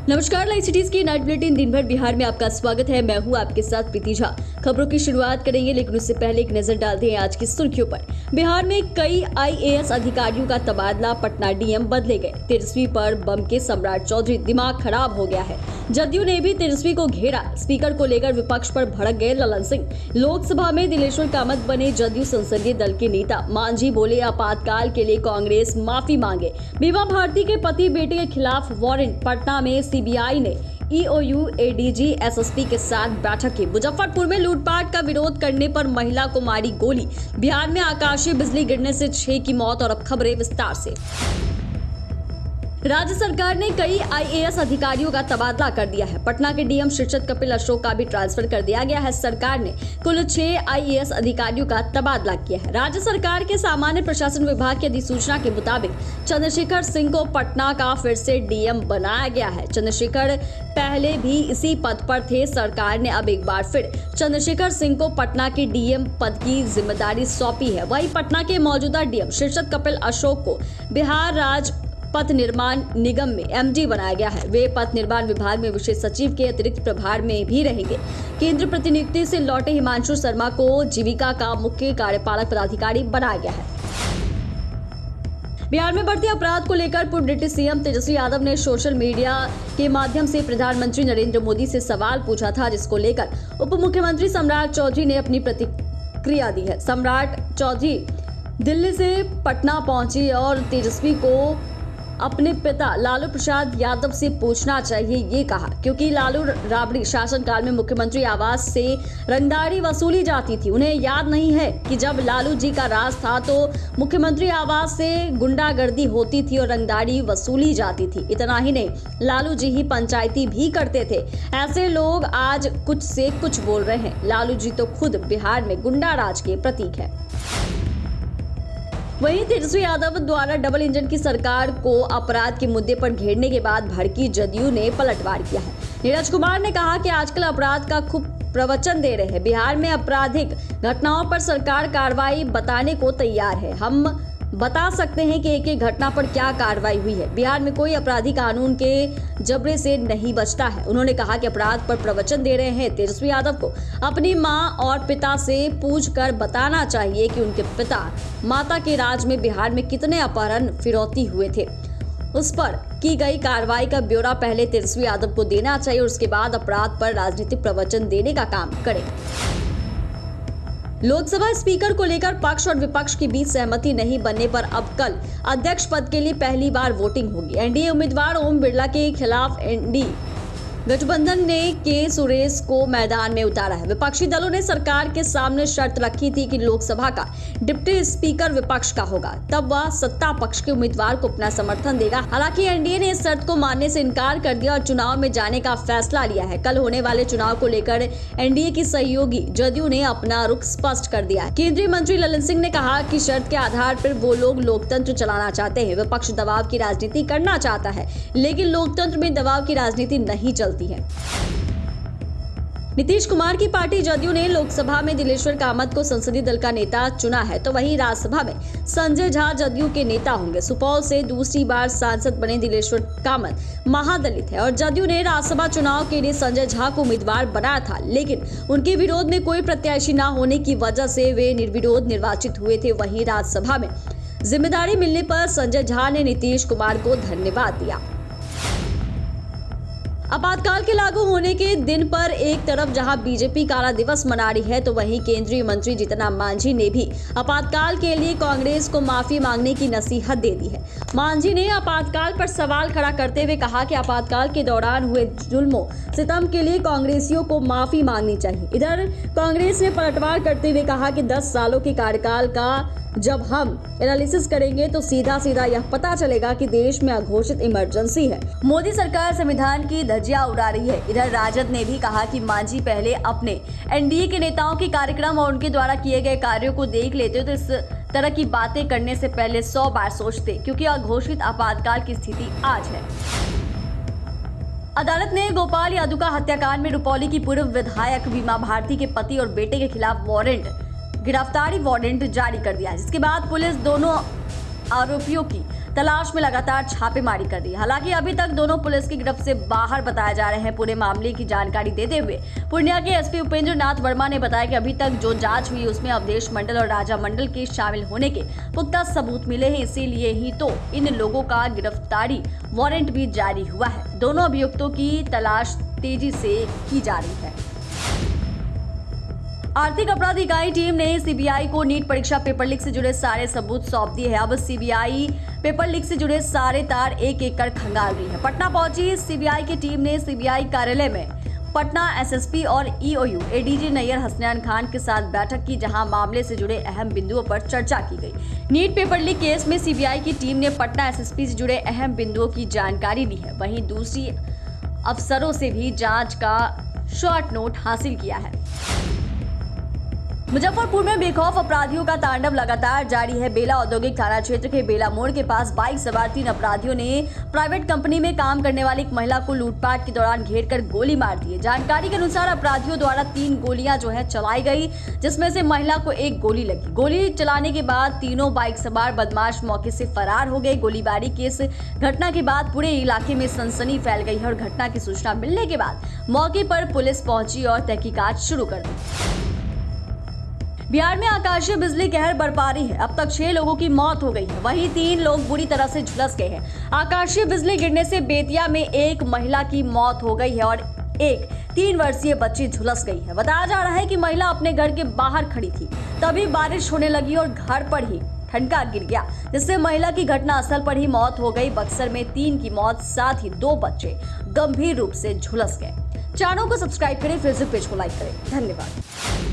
नमस्कार, live cities की night bulletin दिन भर बिहार में आपका स्वागत है। मैं हूं आपके साथ प्रीति झा। खबरों की शुरुआत करेंगे, लेकिन उससे पहले एक नजर डालते हैं आज की सुर्खियों पर। बिहार में कई आईएएस अधिकारियों का तबादला, पटना डीएम बदले गए। तेजस्वी पर बम के सम्राट चौधरी, दिमाग खराब हो गया है। जदयू ने भी तेजस्वी को घेरा। स्पीकर को लेकर विपक्ष पर भड़क गए ललन सिंह। लोकसभा में दिलेश्वर कामत बने जदयू संसदीय दल के नेता। मांझी बोले आपातकाल के लिए कांग्रेस माफी मांगे। बीमा भारती के पति बेटे के खिलाफ वारंट। पटना में सीबीआई ने ईओयू, एडीजी, एसएसपी के साथ बैठक की। मुजफ्फरपुर में लूटपाट का विरोध करने पर महिला को मारी गोली। बिहार में आकाशीय बिजली गिरने से 6 की मौत। और अब खबरें विस्तार से। राज्य सरकार ने कई आईएएस अधिकारियों का तबादला कर दिया है। पटना के डीएम शीर्षत कपिल अशोक का भी ट्रांसफर कर दिया गया है। सरकार ने कुल 6 आईएएस अधिकारियों का तबादला किया है। राज्य सरकार के सामान्य प्रशासन विभाग की अधिसूचना के मुताबिक चंद्रशेखर सिंह को पटना का फिर से डीएम बनाया गया है। चंद्रशेखर पहले भी इसी पद पर थे। सरकार ने अब एक बार फिर चंद्रशेखर सिंह को पटना के डीएम पद की जिम्मेदारी सौंपी है। वहीं पटना के मौजूदा डीएम शीर्षत कपिल अशोक को बिहार राज्य पथ निर्माण निगम में एमडी बनाया गया है। वे पथ निर्माण विभाग में विशेष सचिव के अतिरिक्त प्रभार में भी रहेंगे। केंद्र प्रतिनियुक्ति से लौटे हिमांशु शर्मा को जीविका का मुख्य कार्यपालक पदाधिकारी बनाया गया है। बिहार में बढ़ते अपराध को लेकर पूर्व डिप्टी सीएम तेजस्वी यादव ने सोशल मीडिया के माध्यम से प्रधानमंत्री नरेंद्र मोदी से सवाल पूछा था, जिसको लेकर उप मुख्यमंत्री सम्राट चौधरी ने अपनी प्रतिक्रिया दी है। सम्राट चौधरी दिल्ली से पटना पहुंची और तेजस्वी को अपने पिता लालू प्रसाद यादव से पूछना चाहिए ये कहा, क्योंकि लालू राबड़ी शासनकाल में मुख्यमंत्री आवास से रंगदारी वसूली जाती थी। उन्हें याद नहीं है कि जब लालू जी का राज था तो मुख्यमंत्री आवास से गुंडागर्दी होती थी और रंगदारी वसूली जाती थी। इतना ही नहीं, लालू जी ही पंचायती भी करते थे। ऐसे लोग आज कुछ से कुछ बोल रहे हैं। लालू जी तो खुद बिहार में गुंडा राज के प्रतीक है। वहीं तेजस्वी यादव द्वारा डबल इंजन की सरकार को अपराध के मुद्दे पर घेरने के बाद भड़की जदयू ने पलटवार किया है। नीरज कुमार ने कहा कि आजकल अपराध का खूब प्रवचन दे रहे हैं। बिहार में आपराधिक घटनाओं पर सरकार कार्रवाई बताने को तैयार है। हम बता सकते हैं कि एक एक घटना पर क्या कार्रवाई हुई है। बिहार में कोई अपराधी कानून के जबरे से नहीं बचता है। उन्होंने कहा कि अपराध पर प्रवचन दे रहे हैं। तेजस्वी यादव को अपनी मां और पिता से पूछकर बताना चाहिए कि उनके पिता माता के राज में बिहार में कितने अपहरण फिरौती हुए थे। उस पर की गई कार्रवाई का ब्यौरा पहले तेजस्वी यादव को देना चाहिए और उसके बाद अपराध पर राजनीतिक प्रवचन देने का काम करें। लोकसभा स्पीकर को लेकर पक्ष और विपक्ष के बीच सहमति नहीं बनने पर अब कल अध्यक्ष पद के लिए पहली बार वोटिंग होगी। एनडीए उम्मीदवार ओम बिरला के खिलाफ एनडीए गठबंधन ने के सुरेश को मैदान में उतारा है। विपक्षी दलों ने सरकार के सामने शर्त रखी थी कि लोकसभा का डिप्टी स्पीकर विपक्ष का होगा, तब वह सत्ता पक्ष के उम्मीदवार को अपना समर्थन देगा। हालांकि एनडीए ने इस शर्त को मानने से इनकार कर दिया और चुनाव में जाने का फैसला लिया है। कल होने वाले चुनाव को लेकर एनडीए की सहयोगी जदयू ने अपना रुख स्पष्ट कर दिया है। केंद्रीय मंत्री ललन सिंह ने कहा कि शर्त के आधार पर वो लोग लोकतंत्र चलाना चाहते हैं। विपक्ष दबाव की राजनीति करना चाहता है, लेकिन लोकतंत्र में दबाव की राजनीति नहीं चलती है। नीतीश कुमार की पार्टी जदयू ने लोकसभा में दिलेश्वर कामत को संसदीय दल का नेता चुना है, तो वहीं राज्यसभा में संजय झा जदयू के नेता होंगे। सुपौल से दूसरी बार सांसद बने दिलेश्वर कामत महादलित है और जदयू ने राज्यसभा चुनाव के लिए संजय झा को उम्मीदवार बनाया था, लेकिन उनके विरोध में कोई प्रत्याशी न होने की वजह से वे निर्विरोध निर्वाचित हुए थे। वहीं राज्यसभा में जिम्मेदारी मिलने पर संजय झा ने नीतीश कुमार को धन्यवाद दिया। आपातकाल के लागू होने के दिन पर एक तरफ जहां बीजेपी काला दिवस मना रही है, तो वहीं केंद्रीय मंत्री जीतन मांझी ने भी आपातकाल के लिए कांग्रेस को माफी मांगने की नसीहत दे दी है। मांझी ने आपातकाल पर सवाल खड़ा करते हुए कहा कि आपातकाल के दौरान हुए जुल्मों सितम के लिए कांग्रेसियों को माफी मांगनी चाहिए। इधर कांग्रेस ने पलटवार करते हुए कहा कि 10 सालों के कार्यकाल का जब हम एनालिसिस करेंगे तो सीधा सीधा यह पता चलेगा कि देश में अघोषित इमरजेंसी है। मोदी सरकार संविधान की धज्जियां उड़ा रही है। इधर राजद ने भी कहा कि मांझी पहले अपने एनडीए के नेताओं के कार्यक्रम और उनके द्वारा किए गए कार्यों को देख लेते तो इस तरह की बातें करने से पहले 100 बार सोचते, क्योंकि अघोषित आपातकाल की स्थिति आज है। अदालत ने गोपाल यादव का हत्याकांड में रुपौली की पूर्व विधायक बीमा भारती के पति और बेटे के खिलाफ गिरफ्तारी वारंट जारी कर दिया, जिसके बाद पुलिस दोनों आरोपियों की तलाश में लगातार छापेमारी कर रही है। हालांकि अभी तक दोनों पुलिस की गिरफ्त से बाहर बताए जा रहे हैं। पूरे मामले की जानकारी देते हुए पूर्णिया के एसपी उपेंद्र नाथ वर्मा ने बताया कि अभी तक जो जांच हुई उसमें अवधेश मंडल और राजा मंडल के शामिल होने के पुख्ता सबूत मिले हैं। इसीलिए ही तो इन लोगों का गिरफ्तारी वारंट भी जारी हुआ है। दोनों अभियुक्तों की तलाश तेजी से की जा रही है। आर्थिक अपराध इकाई टीम ने सीबीआई को नीट परीक्षा पेपर लीक से जुड़े सारे सबूत सौंप दिए हैं। अब सीबीआई पेपर लीक से जुड़े सारे तार एक एक कर खंगाल रही है। पटना पहुंची सीबीआई की टीम ने सीबीआई कार्यालय में पटना एसएसपी और ईओयू एडीजी नैयर हसनैन खान के साथ बैठक की, जहां मामले से जुड़े अहम बिंदुओं पर चर्चा की गई। नीट पेपर लीक केस में सीबीआई की टीम ने पटना एसएसपी से जुड़े अहम बिंदुओं की जानकारी ली है। वहीं दूसरी अफसरों से भी जांच का शॉर्ट नोट हासिल किया है। मुजफ्फरपुर में बेखौफ अपराधियों का तांडव लगातार जारी है। बेला औद्योगिक थाना क्षेत्र के बेला मोड़ के पास बाइक सवार 3 अपराधियों ने प्राइवेट कंपनी में काम करने वाली एक महिला को लूटपाट के दौरान घेरकर गोली मार दी है। जानकारी के अनुसार अपराधियों द्वारा 3 गोलियां चलाई गई, जिसमें से महिला को 1 गोली लगी। गोली चलाने के बाद तीनों बाइक सवार बदमाश मौके से फरार हो गए। गोलीबारी की इस घटना के बाद पूरे इलाके में सनसनी फैल गई है और घटना की सूचना मिलने के बाद मौके पर पुलिस पहुंची और तहकीकात शुरू कर दी। बिहार में आकाशीय बिजली कहर बरपा रही है। अब तक 6 लोगों की मौत हो गई है, वहीं 3 लोग बुरी तरह से झुलस गए हैं। आकाशीय बिजली गिरने से बेतिया में एक महिला की मौत हो गई है और एक 3 वर्षीय बच्ची झुलस गई है। बताया जा रहा है कि महिला अपने घर के बाहर खड़ी थी, तभी बारिश होने लगी और घर पर ही ठनका गिर गया, जिससे महिला की घटनास्थल पर ही मौत हो गई। बक्सर में 3 की मौत, साथ ही 2 बच्चे गंभीर रूप से झुलस गए। चैनल को सब्सक्राइब करें, फेसबुक पेज को लाइक करें। धन्यवाद।